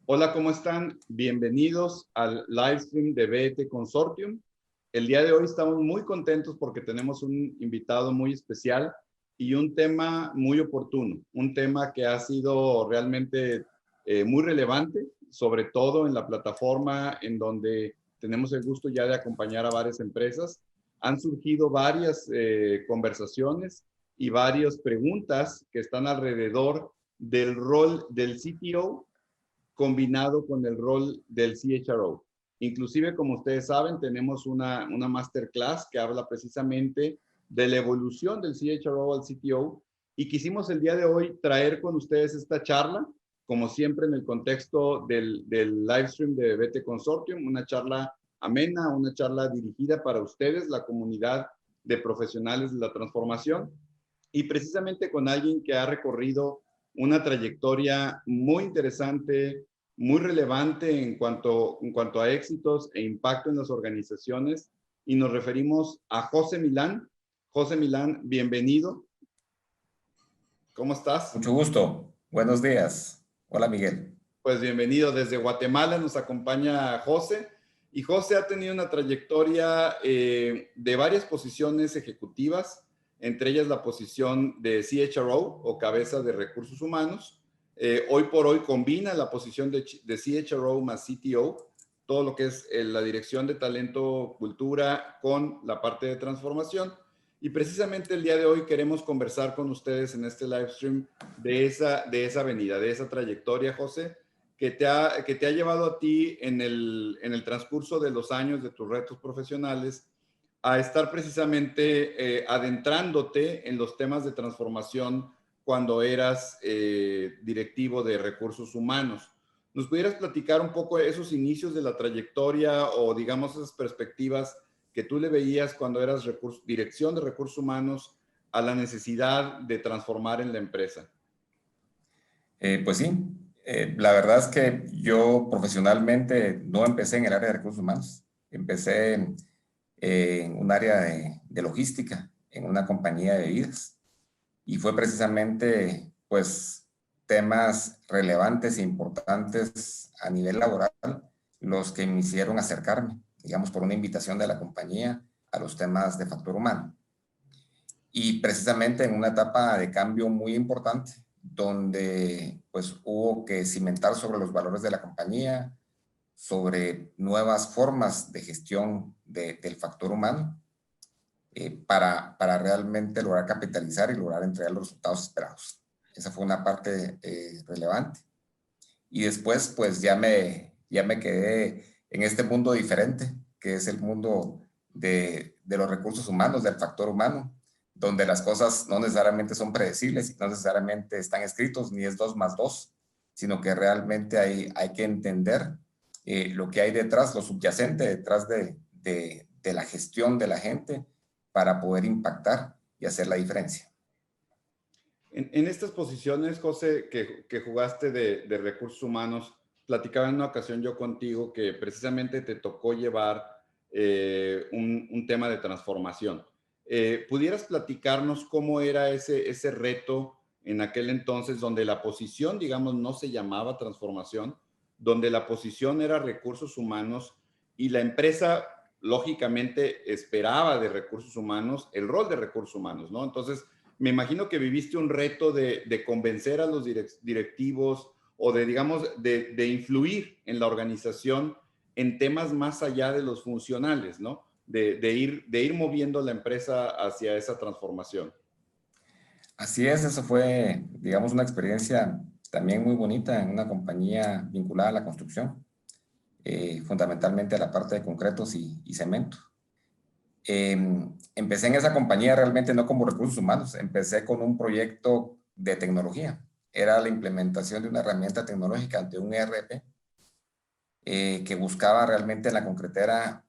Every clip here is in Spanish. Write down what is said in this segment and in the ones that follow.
Hola, ¿cómo están? Bienvenidos al live stream de BET Consortium. El día de hoy estamos muy contentos porque tenemos un invitado muy especial y un tema muy oportuno, un tema que ha sido realmente muy relevante, sobre todo en la plataforma en donde tenemos el gusto ya de acompañar a varias empresas. Han surgido varias conversaciones y varias preguntas que están alrededor del rol del CTO combinado con el rol del CHRO. Inclusive, como ustedes saben, tenemos una masterclass que habla precisamente de la evolución del CHRO al CTO y quisimos el día de hoy traer con ustedes esta charla, como siempre en el contexto del live stream de BT Consortium, una charla amena, una charla dirigida para ustedes, la comunidad de profesionales de la transformación, y precisamente con alguien que ha recorrido una trayectoria muy interesante, muy relevante en cuanto a éxitos e impacto en las organizaciones, y nos referimos a José Milán. José Milán, bienvenido. ¿Cómo estás? Mucho gusto. Buenos días. Hola, Miguel. Pues bienvenido. Desde Guatemala nos acompaña José, y José ha tenido una trayectoria de varias posiciones ejecutivas, entre ellas la posición de CHRO o cabeza de recursos humanos. Hoy por hoy combina la posición de CHRO más CTO, todo lo que es la dirección de talento, cultura, con la parte de transformación. Y precisamente el día de hoy queremos conversar con ustedes en este live stream de esa avenida, de esa trayectoria, José, que te ha llevado a ti en el transcurso de los años de tus retos profesionales a estar precisamente adentrándote en los temas de transformación cuando eras directivo de recursos humanos. ¿Nos pudieras platicar un poco de esos inicios de la trayectoria o, digamos, esas perspectivas que tú le veías cuando eras dirección de recursos humanos a la necesidad de transformar en la empresa? Pues sí, la verdad es que yo profesionalmente no empecé en el área de recursos humanos. Empecé en un área de logística, en una compañía de bebidas. Y fue precisamente, pues, temas relevantes e importantes a nivel laboral los que me hicieron acercarme, digamos, por una invitación de la compañía a los temas de factor humano. Y precisamente en una etapa de cambio muy importante, donde pues hubo que cimentar sobre los valores de la compañía, sobre nuevas formas de gestión del factor humano, para realmente lograr capitalizar y lograr entregar los resultados esperados. Esa fue una parte relevante. Y después pues ya me quedé en este mundo diferente, que es el mundo de los recursos humanos, del factor humano, donde las cosas no necesariamente son predecibles y no necesariamente están escritos, ni es 2 más 2, sino que realmente hay que entender lo que hay detrás, lo subyacente detrás de la gestión de la gente para poder impactar y hacer la diferencia. En estas posiciones, José, que jugaste de recursos humanos, platicaba en una ocasión yo contigo que precisamente te tocó llevar un tema de transformación. ¿Pudieras platicarnos cómo era ese reto en aquel entonces donde la posición, digamos, no se llamaba transformación, donde la posición era recursos humanos y la empresa, lógicamente, esperaba de recursos humanos el rol de recursos humanos, ¿no? Entonces, me imagino que viviste un reto de convencer a los directivos o de, digamos, de influir en la organización en temas más allá de los funcionales, ¿no? De ir moviendo la empresa hacia esa transformación. Así es, eso fue, digamos, una experiencia también muy bonita en una compañía vinculada a la construcción, fundamentalmente a la parte de concretos y cemento. Empecé en esa compañía realmente no como recursos humanos, empecé con un proyecto de tecnología. Era la implementación de una herramienta tecnológica ante un ERP que buscaba realmente en la concretera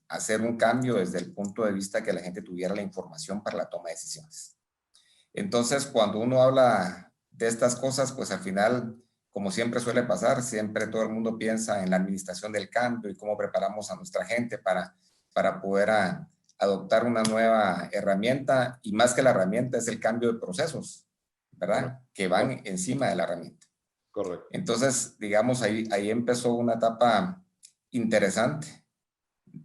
hacer un cambio desde el punto de vista que la gente tuviera la información para la toma de decisiones. Entonces, cuando uno habla de estas cosas, pues al final, como siempre suele pasar, siempre todo el mundo piensa en la administración del cambio y cómo preparamos a nuestra gente para poder adoptar una nueva herramienta, y más que la herramienta es el cambio de procesos, ¿verdad? Que van encima de la herramienta. Correcto. Entonces, digamos, ahí empezó una etapa interesante.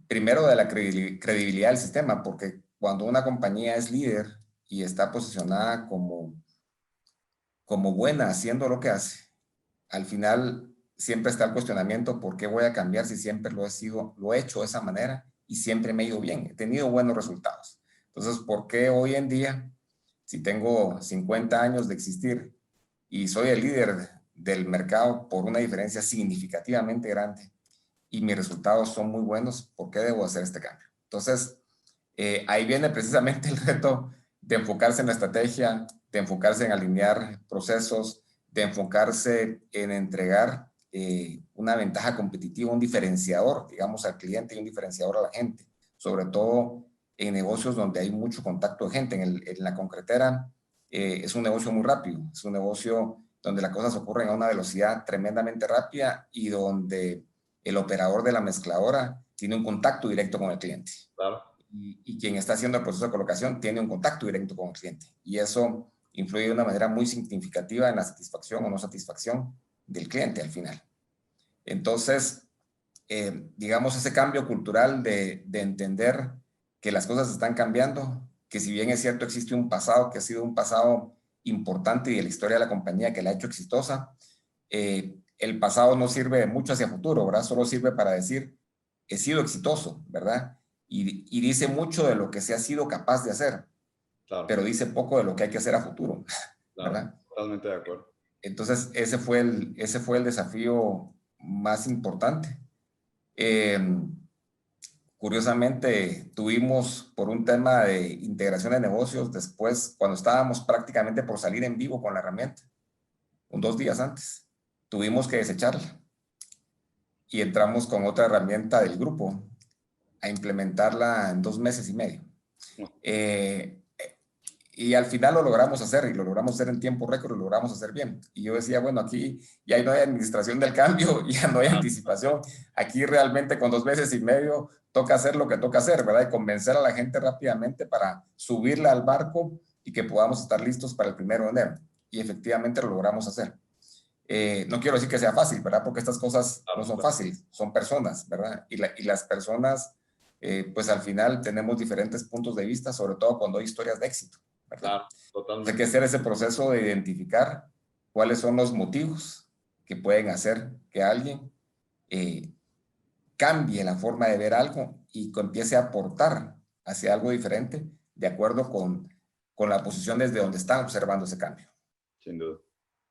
Primero de la credibilidad del sistema, porque cuando una compañía es líder y está posicionada como buena haciendo lo que hace, al final siempre está el cuestionamiento: ¿por qué voy a cambiar si siempre lo he hecho de esa manera y siempre me ha ido bien? He tenido buenos resultados. Entonces, ¿por qué hoy en día, si tengo 50 años de existir y soy el líder del mercado por una diferencia significativamente grande y mis resultados son muy buenos, por qué debo hacer este cambio? Entonces, ahí viene precisamente el reto de enfocarse en la estrategia, de enfocarse en alinear procesos, de enfocarse en entregar una ventaja competitiva, un diferenciador, digamos, al cliente y un diferenciador a la gente, sobre todo en negocios donde hay mucho contacto de gente. En la concretera es un negocio muy rápido, es un negocio donde las cosas ocurren a una velocidad tremendamente rápida y donde el operador de la mezcladora tiene un contacto directo con el cliente. Claro. Y quien está haciendo el proceso de colocación tiene un contacto directo con el cliente. Y eso influye de una manera muy significativa en la satisfacción o no satisfacción del cliente al final. Entonces, digamos, ese cambio cultural de entender que las cosas están cambiando, que si bien es cierto existe un pasado que ha sido un pasado importante y de la historia de la compañía que la ha hecho exitosa, el pasado no sirve de mucho hacia futuro, ¿verdad? Solo sirve para decir: he sido exitoso, ¿verdad? Y dice mucho de lo que se ha sido capaz de hacer, Claro, pero dice poco de lo que hay que hacer a futuro, claro, ¿verdad? totalmente de acuerdo. Entonces, ese fue el desafío más importante. Eh, Curiosamente, tuvimos, por un tema de integración de negocios, después, cuando estábamos prácticamente por salir en vivo con la herramienta, 2 días antes, tuvimos que desecharla y entramos con otra herramienta del grupo a implementarla en 2 meses y medio. Y al final lo logramos hacer, y lo logramos hacer en tiempo récord, y lo logramos hacer bien. Y yo decía, bueno, aquí ya no hay administración del cambio, ya no hay anticipación. Aquí realmente con 2 meses y medio toca hacer lo que toca hacer, ¿verdad? Y convencer a la gente rápidamente para subirla al barco y que podamos estar listos para el 1 de enero. Y efectivamente lo logramos hacer. No quiero decir que sea fácil, ¿verdad? Porque estas cosas no son fáciles, son personas, ¿verdad? Y las personas, pues al final tenemos diferentes puntos de vista, sobre todo cuando hay historias de éxito, ¿verdad? Claro, totalmente. Hay que hacer ese proceso de identificar cuáles son los motivos que pueden hacer que alguien cambie la forma de ver algo y empiece a aportar hacia algo diferente de acuerdo con la posición desde donde está observando ese cambio. Sin duda,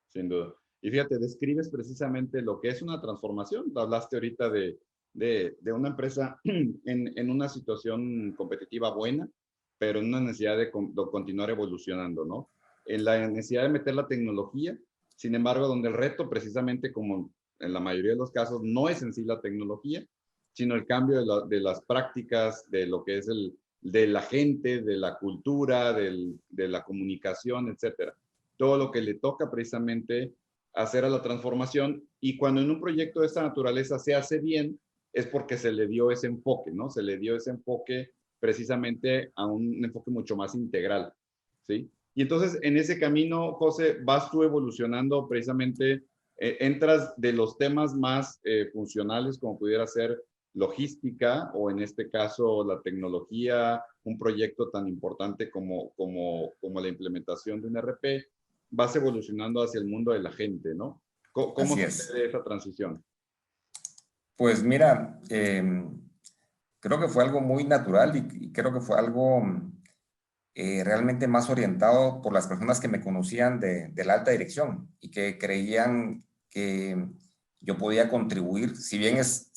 sin duda. Y fíjate, describes precisamente lo que es una transformación. Hablaste ahorita de una empresa en una situación competitiva buena, pero en una necesidad de continuar evolucionando, ¿no? En la necesidad de meter la tecnología, sin embargo, donde el reto precisamente, como en la mayoría de los casos, no es en sí la tecnología, sino el cambio de las prácticas, de lo que es de la gente, de la cultura, de la comunicación, etcétera. Todo lo que le toca precisamente hacer a la transformación, y cuando en un proyecto de esta naturaleza se hace bien, es porque se le dio ese enfoque, ¿no? Se le dio ese enfoque precisamente a un enfoque mucho más integral, ¿sí? Y entonces en ese camino, José, vas tú evolucionando precisamente, entras de los temas más funcionales, como pudiera ser logística, o en este caso la tecnología, un proyecto tan importante como la implementación de un RP, vas evolucionando hacia el mundo de la gente, ¿no? ¿Cómo Así es. sucede esa transición? Pues mira, creo que fue algo muy natural y creo que fue algo realmente más orientado por las personas que me conocían de la alta dirección y que creían que yo podía contribuir. Si bien es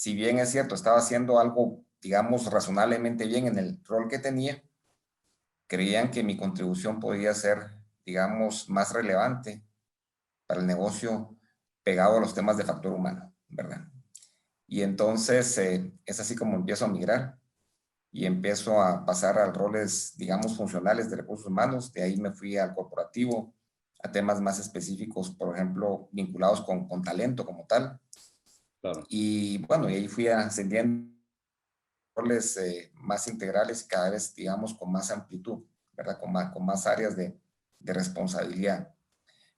cierto, estaba haciendo algo, digamos, razonablemente bien en el rol que tenía, creían que mi contribución podía ser, digamos, más relevante para el negocio pegado a los temas de factor humano, ¿verdad? Y entonces es así como empiezo a migrar y empiezo a pasar a roles, digamos, funcionales de recursos humanos. De ahí me fui al corporativo, a temas más específicos, por ejemplo, vinculados con talento como tal. Claro. Y bueno, y ahí fui ascendiendo roles más integrales y cada vez, digamos, con más amplitud, ¿verdad? Con más áreas de responsabilidad.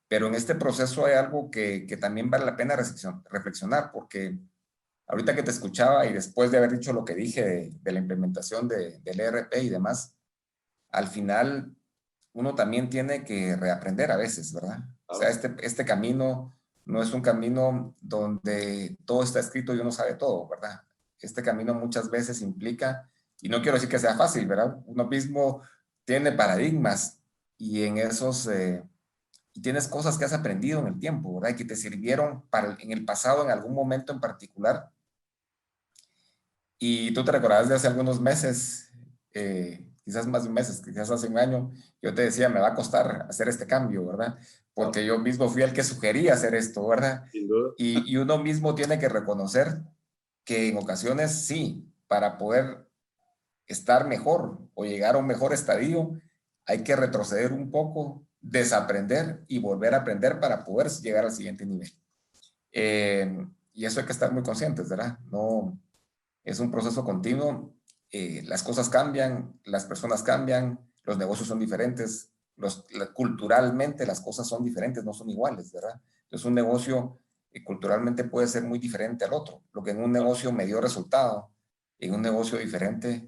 Pero en este proceso hay algo que también vale la pena reflexionar, porque ahorita que te escuchaba y después de haber dicho lo que dije de la implementación del ERP y demás, al final uno también tiene que reaprender a veces, ¿verdad? O sea, Claro. este camino no es un camino donde todo está escrito y uno sabe todo, ¿verdad? Este camino muchas veces implica, y no quiero decir que sea fácil, ¿verdad? Uno mismo tiene paradigmas y en esos, y tienes cosas que has aprendido en el tiempo, ¿verdad? Y que te sirvieron en el pasado, en algún momento en particular. Y tú te recordarás de hace algunos meses, quizás más de meses, quizás hace un año, yo te decía, me va a costar hacer este cambio, ¿verdad? Claro, Porque yo mismo fui el que sugería hacer esto, ¿verdad? sin duda. Y uno mismo tiene que reconocer que en ocasiones sí, para poder estar mejor o llegar a un mejor estadio, hay que retroceder un poco, desaprender y volver a aprender para poder llegar al siguiente nivel. Y eso hay que estar muy conscientes, ¿verdad? No, es un proceso continuo. Las cosas cambian, las personas cambian, los negocios son diferentes, culturalmente las cosas son diferentes, no son iguales, ¿verdad? Entonces un negocio culturalmente puede ser muy diferente al otro. Lo que en un negocio me dio resultado, en un negocio diferente,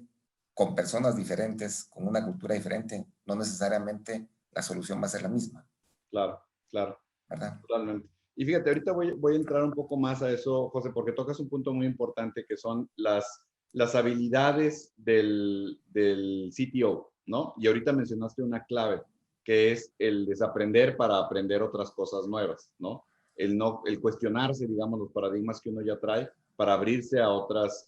con personas diferentes, con una cultura diferente, no necesariamente la solución va a ser la misma, Claro, claro. ¿verdad? Totalmente. Y fíjate, ahorita voy a entrar un poco más a eso, José, porque tocas un punto muy importante que son las habilidades del CTO, ¿no? Y ahorita mencionaste una clave, que es el desaprender para aprender otras cosas nuevas, ¿no? El cuestionarse, digamos, los paradigmas que uno ya trae para abrirse a otras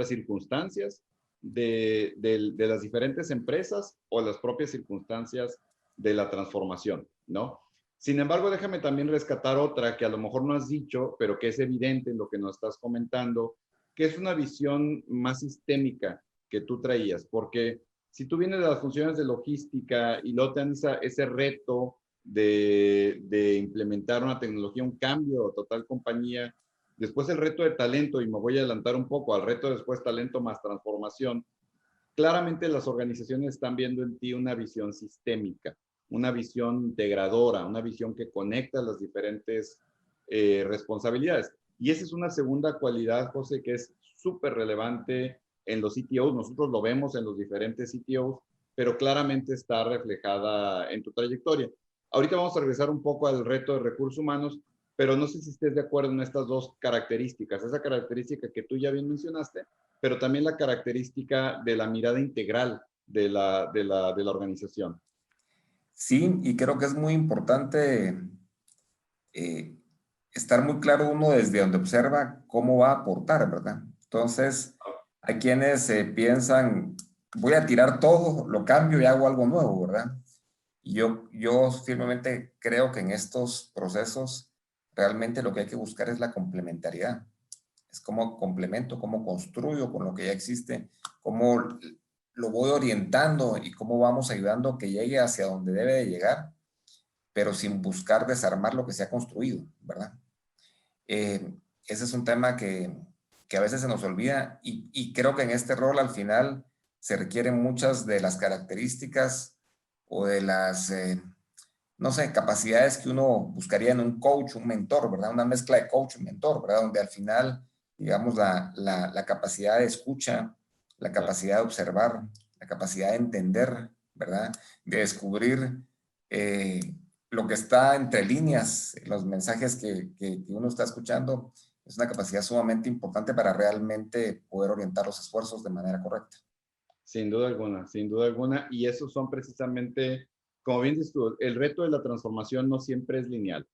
circunstancias de las diferentes empresas o las propias circunstancias de la transformación, ¿no? Sin embargo, déjame también rescatar otra que a lo mejor no has dicho, pero que es evidente en lo que nos estás comentando, que es una visión más sistémica que tú traías, porque si tú vienes de las funciones de logística y luego te dan ese reto de implementar una tecnología, un cambio total compañía, después el reto de talento, y me voy a adelantar un poco al reto después talento más transformación, claramente las organizaciones están viendo en ti una visión sistémica, una visión integradora, una visión que conecta las diferentes responsabilidades. Y esa es una segunda cualidad, José, que es súper relevante en los CTOs. Nosotros lo vemos en los diferentes CTOs, pero claramente está reflejada en tu trayectoria. Ahorita vamos a regresar un poco al reto de recursos humanos, pero no sé si estés de acuerdo en estas dos características. Esa característica que tú ya bien mencionaste, pero también la característica de la mirada integral de la organización. Sí, y creo que es muy importante eh, estar muy claro uno desde donde observa cómo va a aportar, ¿verdad? Entonces, hay quienes piensan, voy a tirar todo, lo cambio y hago algo nuevo, ¿verdad? Y yo firmemente creo que en estos procesos realmente lo que hay que buscar es la complementariedad. Es cómo complemento, cómo construyo con lo que ya existe, cómo lo voy orientando y cómo vamos ayudando a que llegue hacia donde debe de llegar, pero sin buscar desarmar lo que se ha construido, ¿verdad? Ese es un tema que a veces se nos olvida y creo que en este rol al final se requieren muchas de las características o de las, no sé, capacidades que uno buscaría en un coach, un mentor, ¿verdad? Una mezcla de coach y mentor, ¿verdad? Donde al final, digamos, la capacidad de escucha, la Claro. capacidad de observar, la capacidad de entender, ¿verdad? De descubrir eh, lo que está entre líneas, los mensajes que uno está escuchando, es una capacidad sumamente importante para realmente poder orientar los esfuerzos de manera correcta. Sin duda alguna, sin duda alguna. Y esos son precisamente, como bien dices tú, el reto de la transformación no siempre es lineal.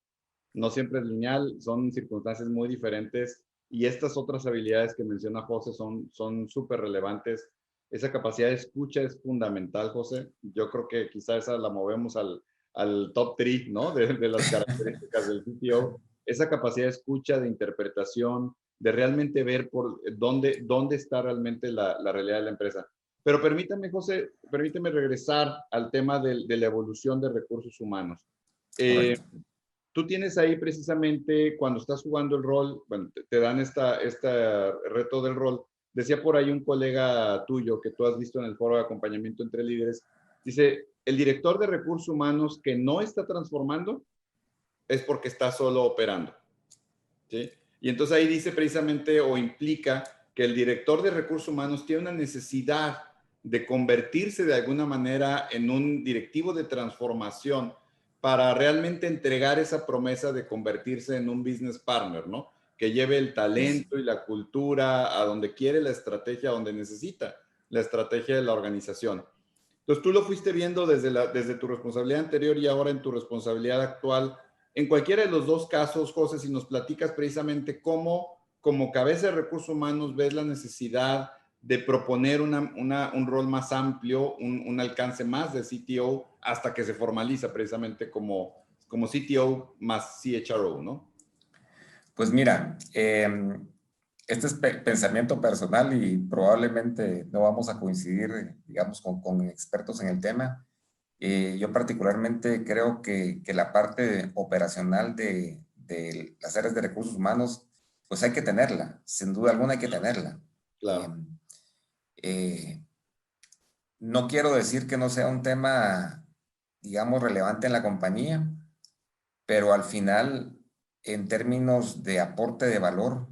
No siempre es lineal, son circunstancias muy diferentes y estas otras habilidades que menciona José son súper relevantes. Esa capacidad de escucha es fundamental, José. Yo creo que quizá esa la movemos al top 3, ¿no? De las características del CTO. Esa capacidad de escucha, de interpretación, de realmente ver por dónde está realmente la realidad de la empresa. Pero permítame, José, permíteme regresar al tema de la evolución de recursos humanos. Eh, Correcto. Tú tienes ahí precisamente cuando estás jugando el rol, bueno, te dan este reto del rol. Decía por ahí un colega tuyo que tú has visto en el foro de acompañamiento entre líderes, dice, el director de recursos humanos que no está transformando es porque está solo operando, ¿sí? Y entonces ahí dice precisamente o implica que el director de recursos humanos tiene una necesidad de convertirse de alguna manera en un directivo de transformación para realmente entregar esa promesa de convertirse en un business partner, ¿no? Que lleve el talento y la cultura a donde quiere la estrategia, a donde necesita la estrategia de la organización. Entonces tú lo fuiste viendo desde tu responsabilidad anterior y ahora en tu responsabilidad actual. En cualquiera de los dos casos, José, si nos platicas precisamente cómo, como cabeza de recursos humanos, ves la necesidad de proponer un rol más amplio, un alcance más de CTO hasta que se formaliza precisamente como CTO más CHRO, ¿no? Pues mira, este es pensamiento personal y probablemente no vamos a coincidir, digamos, con expertos en el tema. Yo particularmente creo que la parte operacional de las áreas de recursos humanos, pues hay que tenerla, sin duda alguna hay que tenerla. Claro. No quiero decir que no sea un tema, digamos, relevante en la compañía, pero al final, en términos de aporte de valor,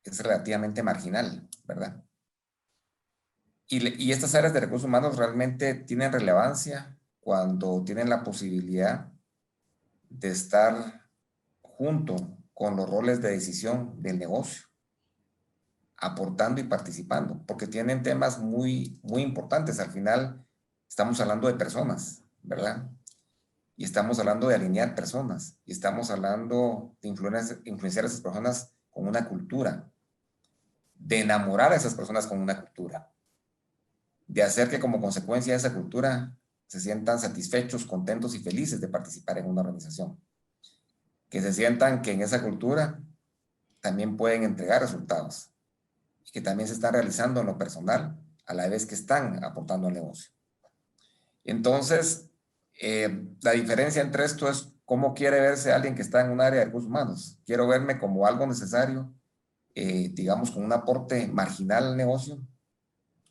es relativamente marginal, ¿verdad? Y estas áreas de recursos humanos realmente tienen relevancia cuando tienen la posibilidad de estar junto con los roles de decisión del negocio, aportando y participando, porque tienen temas muy, muy importantes. Al final, estamos hablando de personas, ¿verdad? Y estamos hablando de alinear personas, y estamos hablando de influenciar a esas personas con una cultura, de enamorar a esas personas con una cultura, de hacer que como consecuencia de esa cultura se sientan satisfechos, contentos y felices de participar en una organización. Que se sientan que en esa cultura también pueden entregar resultados y que también se están realizando en lo personal a la vez que están aportando al negocio. Entonces, la diferencia entre esto es cómo quiere verse alguien que está en un área de recursos humanos. Quiero verme como algo necesario, digamos, con un aporte marginal al negocio,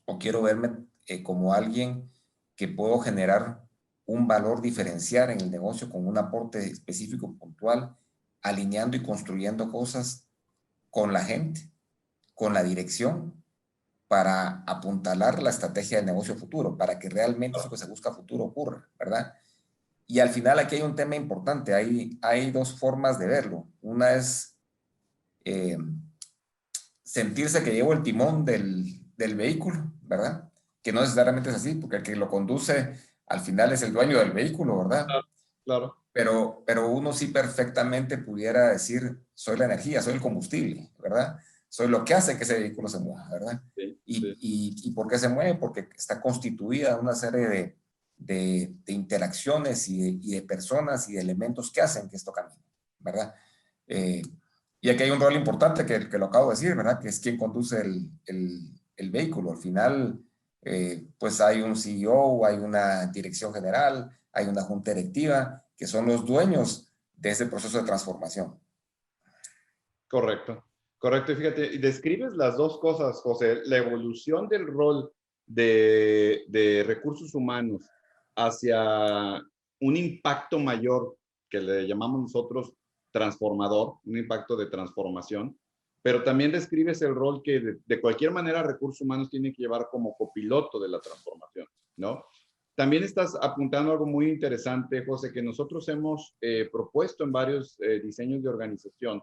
o quiero verme como alguien que puedo generar un valor diferencial en el negocio con un aporte específico, puntual, alineando y construyendo cosas con la gente, con la dirección, para apuntalar la estrategia del negocio futuro, para que realmente eso que se busca futuro ocurra, ¿verdad? Y al final aquí hay un tema importante, hay dos formas de verlo. Una es sentirse que llevo el timón del vehículo, ¿verdad? Que no necesariamente es así, porque el que lo conduce al final es el dueño del vehículo, ¿verdad? Claro. Pero uno sí perfectamente pudiera decir, soy la energía, soy el combustible, ¿verdad? Soy lo que hace que ese vehículo se mueva, ¿verdad? Sí, sí. ¿Y por qué se mueve? Porque está constituida una serie de interacciones y de personas y de elementos que hacen que esto camine, ¿verdad? Y aquí hay un rol importante que lo acabo de decir, ¿verdad? Que es quien conduce el vehículo. Al final, pues hay un CEO, hay una dirección general, hay una junta directiva, que son los dueños de ese proceso de transformación. Correcto, correcto. Y fíjate, y describes las dos cosas, José, la evolución del rol de recursos humanos hacia un impacto mayor que le llamamos nosotros transformador, un impacto de transformación, pero también describes el rol que de cualquier manera recursos humanos tiene que llevar como copiloto de la transformación, ¿no? También estás apuntando algo muy interesante, José, que nosotros hemos propuesto en varios diseños de organización,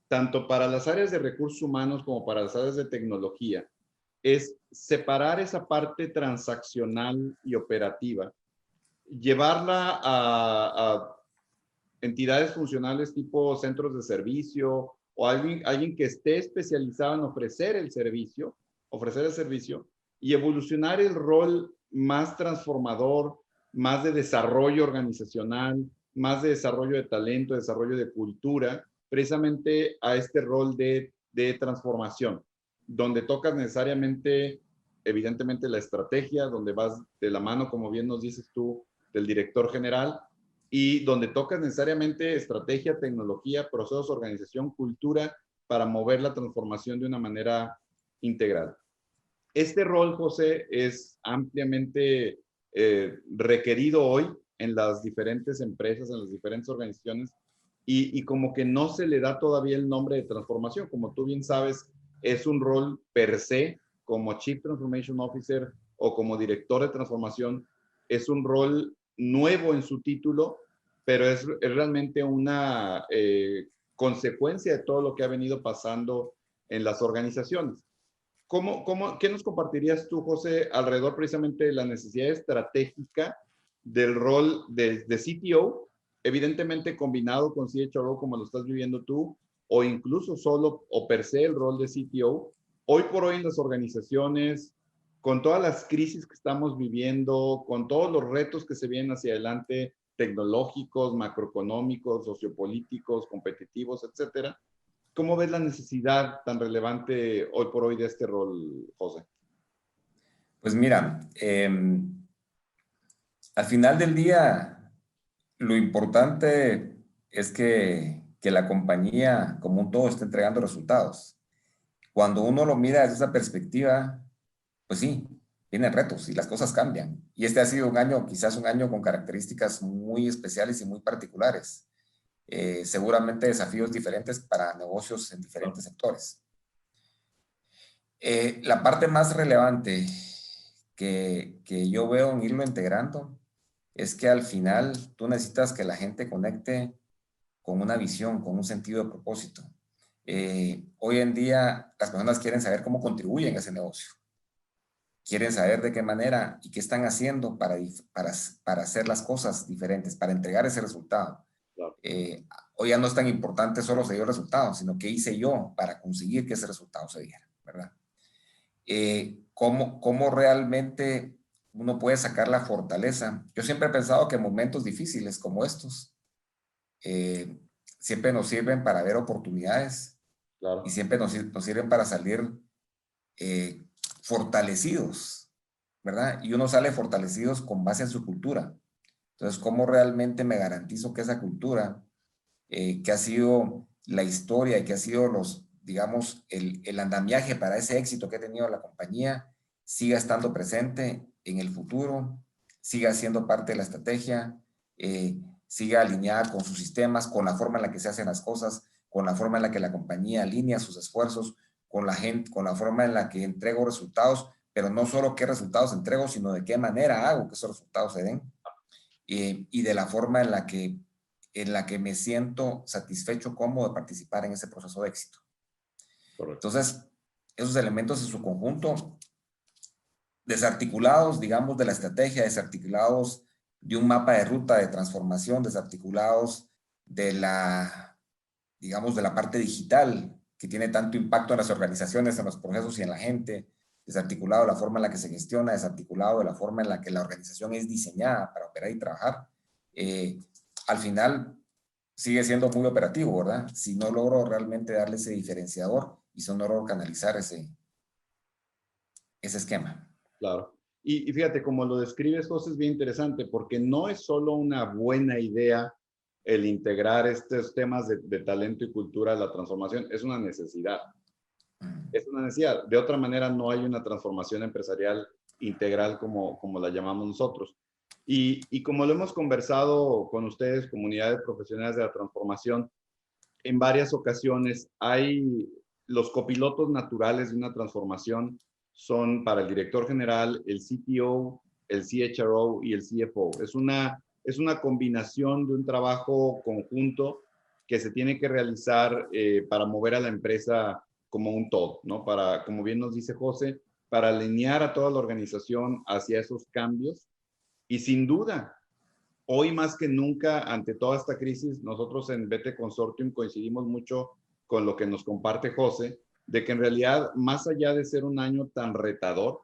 tanto para las áreas de recursos humanos como para las áreas de tecnología, es separar esa parte transaccional y operativa, llevarla a entidades funcionales tipo centros de servicio o alguien que esté especializado en ofrecer el servicio y evolucionar el rol más transformador, más de desarrollo organizacional, más de desarrollo de talento, desarrollo de cultura, precisamente a este rol de transformación, donde tocas necesariamente, evidentemente, la estrategia, donde vas de la mano, como bien nos dices tú, del director general, y donde tocas necesariamente estrategia, tecnología, procesos, organización, cultura, para mover la transformación de una manera integral. Este rol, José, es ampliamente requerido hoy en las diferentes empresas, en las diferentes organizaciones, y como que no se le da todavía el nombre de transformación. Como tú bien sabes, es un rol per se, como Chief Transformation Officer o como director de transformación, es un rol nuevo en su título, pero es realmente una consecuencia de todo lo que ha venido pasando en las organizaciones. ¿Qué nos compartirías tú, José, alrededor precisamente de la necesidad estratégica del rol de CTO, evidentemente combinado con CHRO como lo estás viviendo tú, o incluso solo o per se el rol de CTO? Hoy por hoy en las organizaciones, con todas las crisis que estamos viviendo, con todos los retos que se vienen hacia adelante, tecnológicos, macroeconómicos, sociopolíticos, competitivos, etcétera, ¿cómo ves la necesidad tan relevante hoy por hoy de este rol, José? Pues mira, al final del día, lo importante es que la compañía como un todo esté entregando resultados. Cuando uno lo mira desde esa perspectiva, pues sí, vienen retos y las cosas cambian. Y este ha sido un año, quizás un año con características muy especiales y muy particulares. Seguramente desafíos diferentes para negocios en diferentes sectores. La parte más relevante que yo veo en irlo integrando es que al final tú necesitas que la gente conecte con una visión, con un sentido de propósito. Hoy en día las personas quieren saber cómo contribuyen a ese negocio. Quieren saber de qué manera y qué están haciendo para hacer las cosas diferentes, para entregar ese resultado. Claro. Hoy ya no es tan importante solo se dio el resultado, sino qué hice yo para conseguir que ese resultado se diera, ¿verdad? Cómo realmente uno puede sacar la fortaleza. Yo siempre he pensado que momentos difíciles como estos siempre nos sirven para ver oportunidades Claro. y siempre nos sirven para salir fortalecidos, ¿verdad? Y uno sale fortalecidos con base en su cultura. Entonces, ¿cómo realmente me garantizo que esa cultura, que ha sido la historia y que ha sido digamos, el andamiaje para ese éxito que ha tenido la compañía, siga estando presente en el futuro, siga siendo parte de la estrategia, siga alineada con sus sistemas, con la forma en la que se hacen las cosas, con la forma en la que la compañía alinea sus esfuerzos, con la gente, con la forma en la que entrego resultados, pero no solo qué resultados entrego, sino de qué manera hago que esos resultados se den, y de la forma en la que me siento satisfecho, cómodo de participar en ese proceso de éxito. Correcto. Entonces, esos elementos en su conjunto, desarticulados, digamos, de la estrategia, desarticulados de un mapa de ruta de transformación, desarticulados de digamos, de la parte digital que tiene tanto impacto en las organizaciones, en los procesos y en la gente, desarticulado de la forma en la que se gestiona, desarticulado de la forma en la que la organización es diseñada para operar y trabajar, al final sigue siendo muy operativo, ¿verdad? Si no logro realmente darle ese diferenciador y si no logro canalizar ese esquema. Claro. Y fíjate, como lo describes, José, es bien interesante porque no es solo una buena idea el integrar estos temas de talento y cultura a la transformación, es una necesidad. Es una necesidad. De otra manera, no hay una transformación empresarial integral como la llamamos nosotros. Y como lo hemos conversado con ustedes, comunidad de profesionales de la transformación, en varias ocasiones hay los copilotos naturales de una transformación son para el director general, el CTO, el CHRO y el CFO. Es una combinación de un trabajo conjunto que se tiene que realizar para mover a la empresa como un todo, ¿no? Para, como bien nos dice José, para alinear a toda la organización hacia esos cambios. Y sin duda, hoy más que nunca, ante toda esta crisis, nosotros en BT Consortium coincidimos mucho con lo que nos comparte José, de que en realidad, más allá de ser un año tan retador,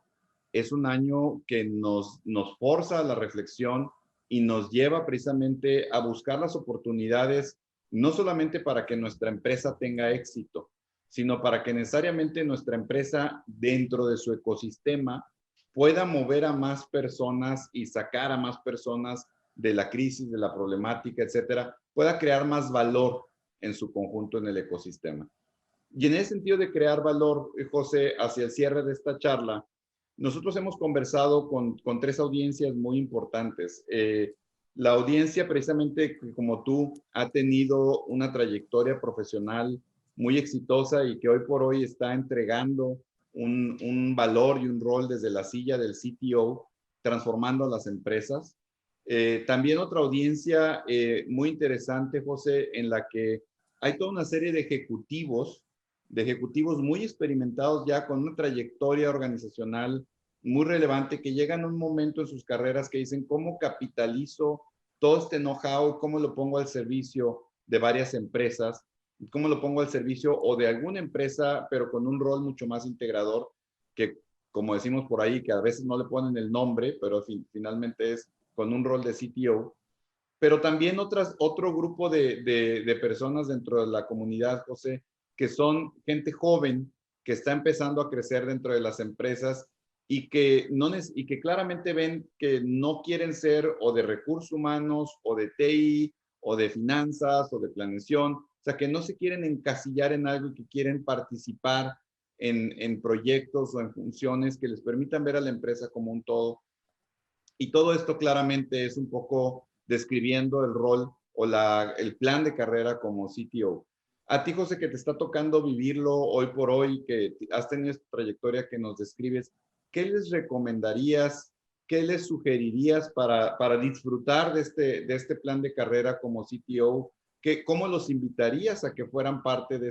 es un año que nos forza a la reflexión y nos lleva precisamente a buscar las oportunidades, no solamente para que nuestra empresa tenga éxito, sino para que necesariamente nuestra empresa, dentro de su ecosistema, pueda mover a más personas y sacar a más personas de la crisis, de la problemática, etcétera, pueda crear más valor en su conjunto en el ecosistema. Y en ese sentido de crear valor, José, hacia el cierre de esta charla, nosotros hemos conversado con tres audiencias muy importantes. la audiencia, precisamente como tú, ha tenido una trayectoria profesional muy exitosa y que hoy por hoy está entregando un valor y un rol desde la silla del CTO, transformando las empresas. También otra audiencia muy interesante, José, en la que hay toda una serie de ejecutivos muy experimentados ya con una trayectoria organizacional muy relevante, que llegan a un momento en sus carreras que dicen, ¿cómo capitalizo todo este know-how? ¿Cómo lo pongo al servicio de varias empresas? ¿Cómo lo pongo al servicio o de alguna empresa, pero con un rol mucho más integrador, que como decimos por ahí, que a veces no le ponen el nombre, pero finalmente es con un rol de CTO? Pero también otro grupo de personas dentro de la comunidad, José, que son gente joven que está empezando a crecer dentro de las empresas y que, y que claramente ven que no quieren ser o de recursos humanos o de TI o de finanzas o de planeación, o sea, que no se quieren encasillar en algo y que quieren participar en proyectos o en funciones que les permitan ver a la empresa como un todo. Y todo esto claramente es un poco describiendo el rol o el plan de carrera como CTO. A ti, José, que te está tocando vivirlo hoy por hoy, que has tenido esta trayectoria que nos describes, ¿qué les recomendarías, qué les sugerirías para disfrutar de este plan de carrera como CTO? ¿Cómo los invitarías a que fueran parte de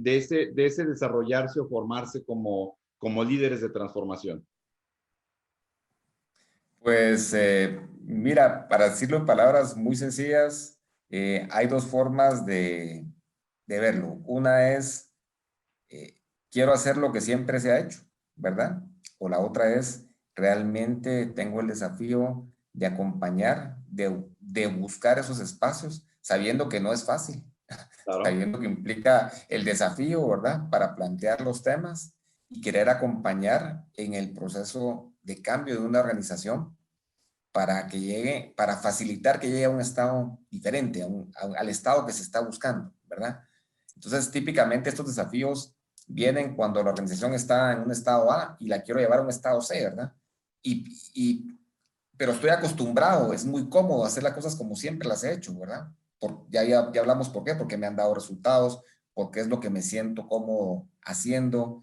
ese desarrollarse o formarse como líderes de transformación? Pues mira, para decirlo en palabras muy sencillas, hay dos formas de verlo. Una es, quiero hacer lo que siempre se ha hecho, ¿verdad? O la otra es, realmente tengo el desafío de acompañar, de buscar esos espacios, sabiendo que no es fácil, Claro. sabiendo que implica el desafío, ¿verdad? Para plantear los temas y querer acompañar en el proceso de cambio de una organización para que llegue, para facilitar que llegue a un estado diferente, al estado que se está buscando, ¿verdad? Entonces, típicamente estos desafíos vienen cuando la organización está en un estado A y la quiero llevar a un estado C, ¿verdad? Y, pero estoy acostumbrado, es muy cómodo hacer las cosas como siempre las he hecho, ¿verdad? Ya hablamos por qué, porque me han dado resultados, porque es lo que me siento cómodo haciendo,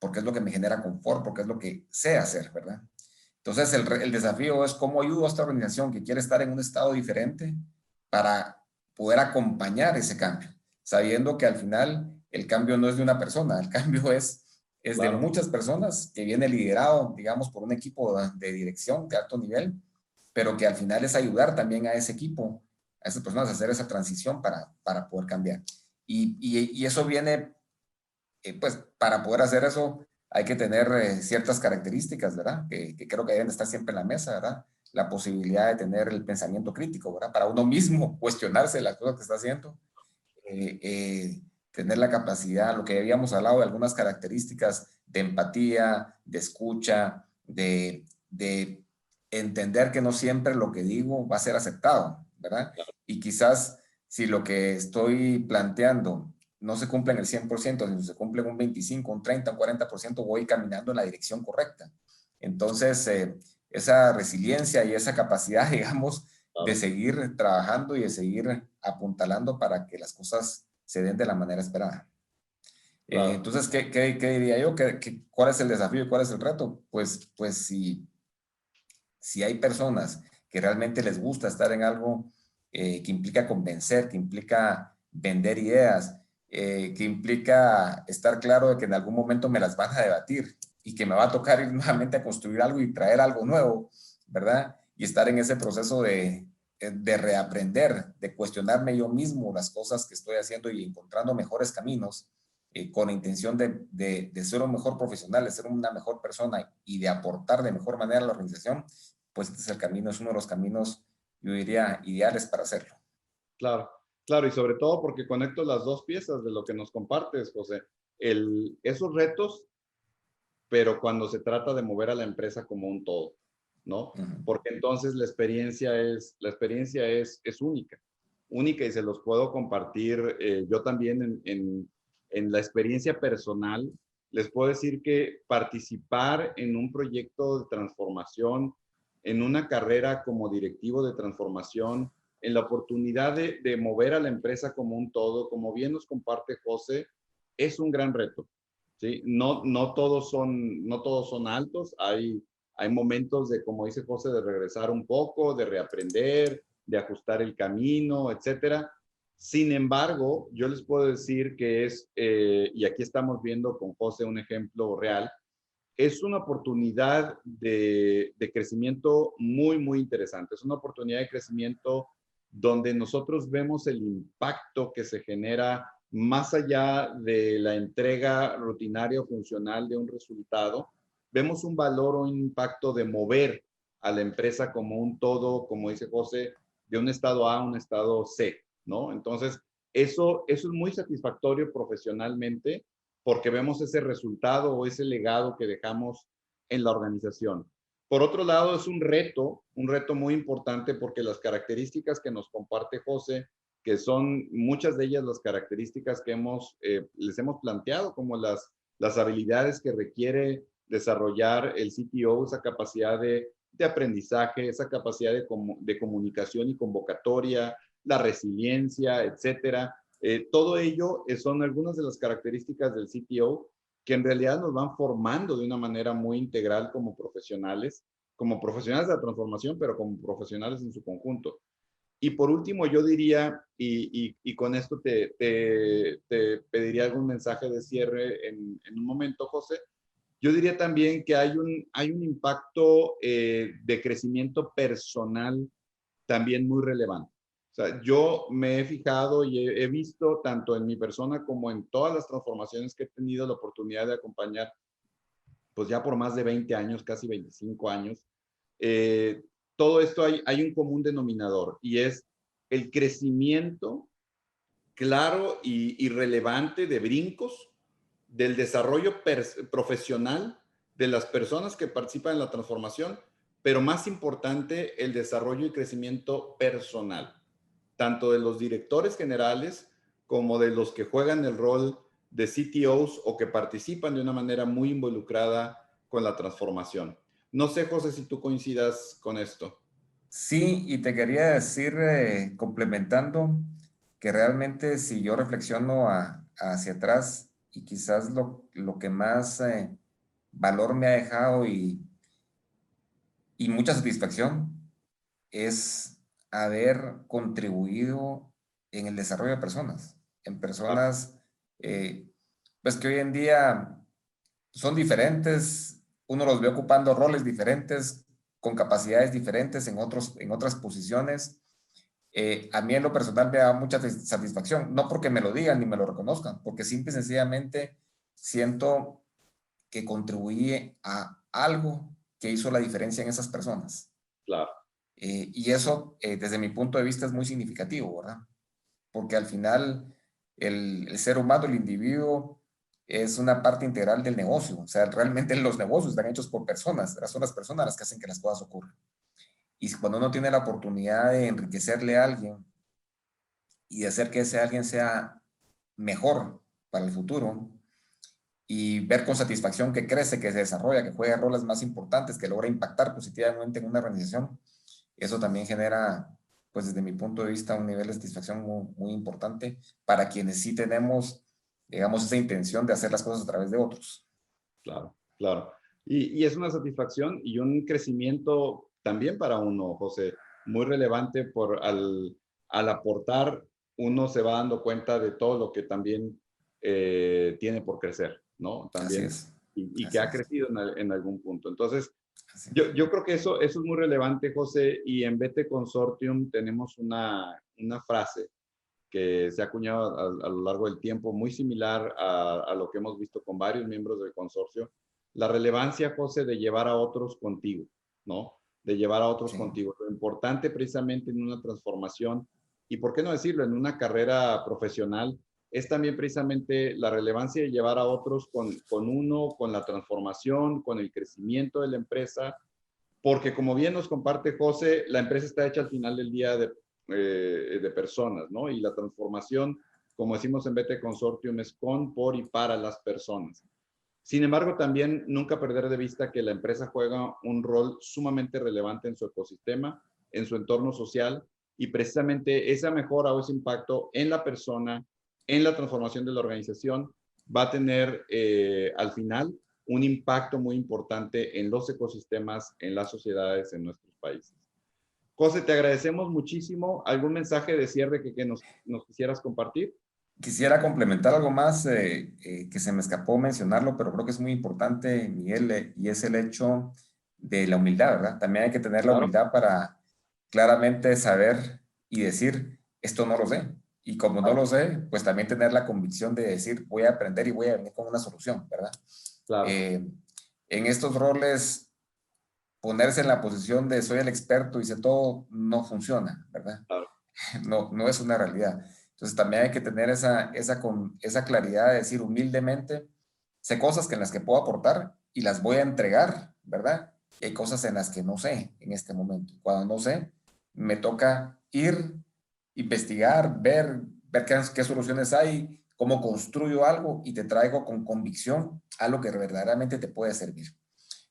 porque es lo que me genera confort, porque es lo que sé hacer, ¿verdad? Entonces, el desafío es cómo ayudo a esta organización que quiere estar en un estado diferente para poder acompañar ese cambio, sabiendo que al final el cambio no es de una persona, el cambio es de Claro. muchas personas que viene liderado, digamos, por un equipo de dirección de alto nivel, pero que al final es ayudar también a ese equipo, a esas personas a hacer esa transición para poder cambiar. Y eso viene, pues, para poder hacer eso hay que tener ciertas características, ¿verdad? Que creo que deben estar siempre en la mesa, ¿verdad? La posibilidad de tener el pensamiento crítico, ¿verdad? Para uno mismo cuestionarse las cosas que está haciendo, eh, eh, tener la capacidad, lo que habíamos hablado de algunas características de empatía, de escucha, de entender que no siempre lo que digo va a ser aceptado, ¿verdad? Y quizás si lo que estoy planteando no se cumple en el 100%, sino se cumple en un 25, un 30, un 40%, voy caminando en la dirección correcta. Entonces, esa resiliencia y esa capacidad, digamos, de Claro. seguir trabajando y de seguir apuntalando para que las cosas se den de la manera esperada. Claro. Entonces, ¿qué diría yo? ¿Cuál es el desafío y cuál es el reto? Pues si hay personas que realmente les gusta estar en algo que implica convencer, que implica vender ideas, que implica estar claro de que en algún momento me las van a debatir y que me va a tocar ir nuevamente a construir algo y traer algo nuevo, ¿verdad? Y estar en ese proceso de reaprender, de cuestionarme yo mismo las cosas que estoy haciendo y encontrando mejores caminos con la intención de ser un mejor profesional, de ser una mejor persona y de aportar de mejor manera a la organización, pues este es el camino, es uno de los caminos, yo diría, ideales para hacerlo. Claro, claro, y sobre todo porque conecto las dos piezas de lo que nos compartes, José. Esos retos, pero cuando se trata de mover a la empresa como un todo, ¿no? Uh -huh. Porque entonces la experiencia es única, única y se los puedo compartir yo también en la experiencia personal. Les puedo decir que participar en un proyecto de transformación en una carrera como directivo de transformación, en la oportunidad de mover a la empresa como un todo, como bien nos comparte José, es un gran reto. ¿Sí? No todos son altos, hay momentos de, como dice José, de regresar un poco, de reaprender, de ajustar el camino, etcétera. Sin embargo, yo les puedo decir que y aquí estamos viendo con José un ejemplo real, es una oportunidad de crecimiento muy, muy interesante. Es una oportunidad de crecimiento donde nosotros vemos el impacto que se genera más allá de la entrega rutinaria o funcional de un resultado. Vemos un valor o un impacto de mover a la empresa como un todo, como dice José, de un estado A a un estado C, ¿no? Entonces, eso es muy satisfactorio profesionalmente porque vemos ese resultado o ese legado que dejamos en la organización. Por otro lado, es un reto muy importante porque las características que nos comparte José, que son muchas de ellas las características que les hemos planteado, como las habilidades que requiere desarrollar el CTO, esa capacidad de aprendizaje, esa capacidad de comunicación y convocatoria, la resiliencia, etcétera. Todo ello son algunas de las características del CTO que en realidad nos van formando de una manera muy integral como profesionales de la transformación, pero como profesionales en su conjunto. Y por último, yo diría, y con esto te pediría algún mensaje de cierre en un momento, José, yo diría también que hay un impacto de crecimiento personal también muy relevante. O sea, yo me he fijado y he visto tanto en mi persona como en todas las transformaciones que he tenido la oportunidad de acompañar, pues ya por más de 20 años, casi 25 años, eh, todo esto hay un común denominador y es el crecimiento claro y relevante de brincos del desarrollo profesional de las personas que participan en la transformación, pero más importante, el desarrollo y crecimiento personal, tanto de los directores generales como de los que juegan el rol de CTOs o que participan de una manera muy involucrada con la transformación. No sé, José, si tú coincidas con esto. Sí, y te quería decir, complementando, que realmente si yo reflexiono hacia atrás y quizás lo que más valor me ha dejado y mucha satisfacción es haber contribuido en el desarrollo de personas, en Claro, personas pues que hoy en día son diferentes, uno los ve ocupando roles diferentes, con capacidades diferentes en otras posiciones. A mí en lo personal me da mucha satisfacción, no porque me lo digan ni me lo reconozcan, porque simple y sencillamente siento que contribuí a algo que hizo la diferencia en esas personas. claro. Y eso, desde mi punto de vista, es muy significativo, ¿verdad? Porque al final el ser humano, el individuo, es una parte integral del negocio. O sea, realmente los negocios están hechos por personas, son las personas las que hacen que las cosas ocurran. Y cuando uno tiene la oportunidad de enriquecerle a alguien y de hacer que ese alguien sea mejor para el futuro y ver con satisfacción que crece, que se desarrolla, que juega roles más importantes, que logra impactar positivamente en una organización, eso también genera, pues desde mi punto de vista, un nivel de satisfacción muy importante para quienes sí tenemos, digamos, esa intención de hacer las cosas a través de otros. Claro, claro. Y es una satisfacción y un crecimiento también para uno, José, muy relevante al aportar, uno se va dando cuenta de todo lo que también tiene por crecer, ¿no? Así También, es, y que así ha es, crecido en algún punto. Entonces, así es. yo creo que eso es muy relevante, José, y en BT Consortium tenemos una frase que se ha acuñado a lo largo del tiempo, muy similar a lo que hemos visto con varios miembros del consorcio, la relevancia, José, de llevar a otros contigo, ¿no? De llevar a otros Sí, contigo. Lo importante precisamente en una transformación, y por qué no decirlo, en una carrera profesional, es también precisamente la relevancia de llevar a otros con uno, con la transformación, con el crecimiento de la empresa, porque como bien nos comparte José, la empresa está hecha al final del día de personas, ¿no? Y la transformación, como decimos en BT Consortium, es con, por y para las personas. Sin embargo, también nunca perder de vista que la empresa juega un rol sumamente relevante en su ecosistema, en su entorno social, y precisamente esa mejora o ese impacto en la persona, en la transformación de la organización, va a tener al final un impacto muy importante en los ecosistemas, en las sociedades, en nuestros países. José, te agradecemos muchísimo. ¿Algún mensaje de cierre que nos quisieras compartir? Quisiera complementar algo más que se me escapó mencionarlo, pero creo que es muy importante, Miguel, y es el hecho de la humildad, ¿verdad? También hay que tener la Claro, humildad para claramente saber y decir, esto no lo sé. Y como no lo sé, pues también tener la convicción de decir, voy a aprender y voy a venir con una solución, ¿verdad? claro, En estos roles, ponerse en la posición de soy el experto y sé todo, no funciona, ¿verdad? claro. No, no es una realidad. Entonces también hay que tener esa claridad de decir humildemente, sé cosas que en las que puedo aportar y las voy a entregar, ¿verdad? Y hay cosas en las que no sé en este momento. Cuando no sé, me toca ir, investigar, ver qué soluciones hay, cómo construyo algo y te traigo con convicción algo que verdaderamente te puede servir.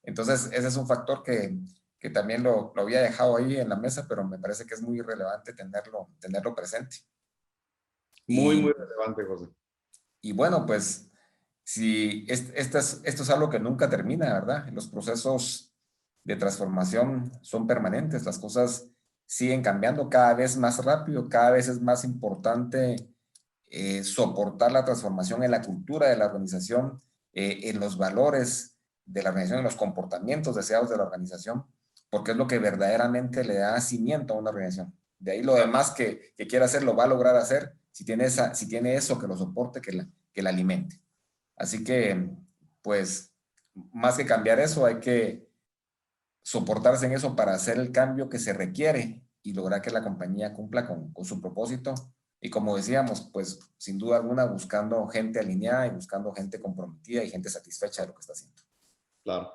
Entonces, ese es un factor que también lo había dejado ahí en la mesa, pero me parece que es muy relevante tenerlo presente. Muy, muy Y, relevante, José. y bueno, pues si esto es algo que nunca termina, ¿verdad? Los procesos de transformación son permanentes, las cosas siguen cambiando cada vez más rápido, cada vez es más importante soportar la transformación en la cultura de la organización, en los valores de la organización, en los comportamientos deseados de la organización, porque es lo que verdaderamente le da cimiento a una organización. De ahí lo demás que quiera hacer lo va a lograr hacer si tiene eso que lo soporte, que la alimente. Así que, pues, más que cambiar eso, hay que soportarse en eso para hacer el cambio que se requiere y lograr que la compañía cumpla con su propósito. Y como decíamos, pues sin duda alguna buscando gente alineada y buscando gente comprometida y gente satisfecha de lo que está haciendo. Claro.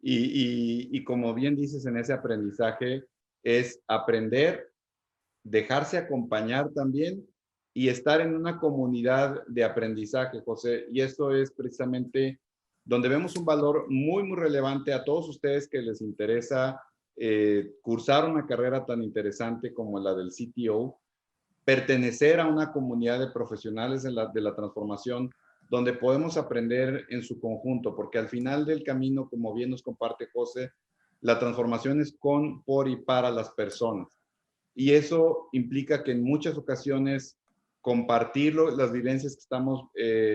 Y como bien dices, en ese aprendizaje es aprender, dejarse acompañar también y estar en una comunidad de aprendizaje, José. Y esto es precisamente donde vemos un valor muy, muy relevante a todos ustedes que les interesa cursar una carrera tan interesante como la del CTO, pertenecer a una comunidad de profesionales de la transformación donde podemos aprender en su conjunto, porque al final del camino, como bien nos comparte José, la transformación es con, por y para las personas. Y eso implica que en muchas ocasiones compartirlo, las vivencias que estamos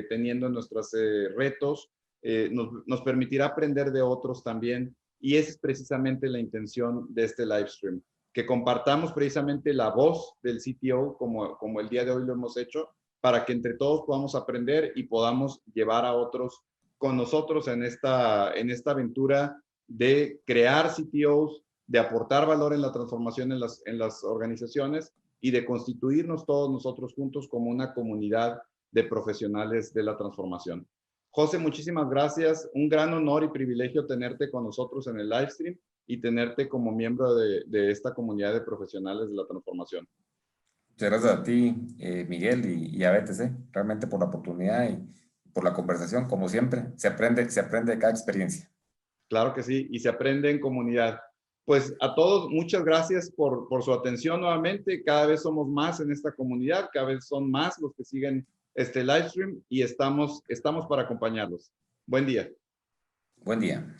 teniendo en nuestros retos, nos permitirá aprender de otros también. Y esa es precisamente la intención de este live stream, que compartamos precisamente la voz del CTO como el día de hoy lo hemos hecho, para que entre todos podamos aprender y podamos llevar a otros con nosotros en esta aventura de crear CTOs, de aportar valor en la transformación en las organizaciones y de constituirnos todos nosotros juntos como una comunidad de profesionales de la transformación. José, muchísimas gracias. Un gran honor y privilegio tenerte con nosotros en el live stream y tenerte como miembro de esta comunidad de profesionales de la transformación. Muchas gracias a ti, Miguel, y a BTC, realmente por la oportunidad y por la conversación. Como siempre, se aprende de cada experiencia. Claro que sí, y se aprende en comunidad. Pues a todos, muchas gracias por su atención nuevamente. Cada vez somos más en esta comunidad, cada vez son más los que siguen este live stream y estamos para acompañarlos. Buen día. Buen día.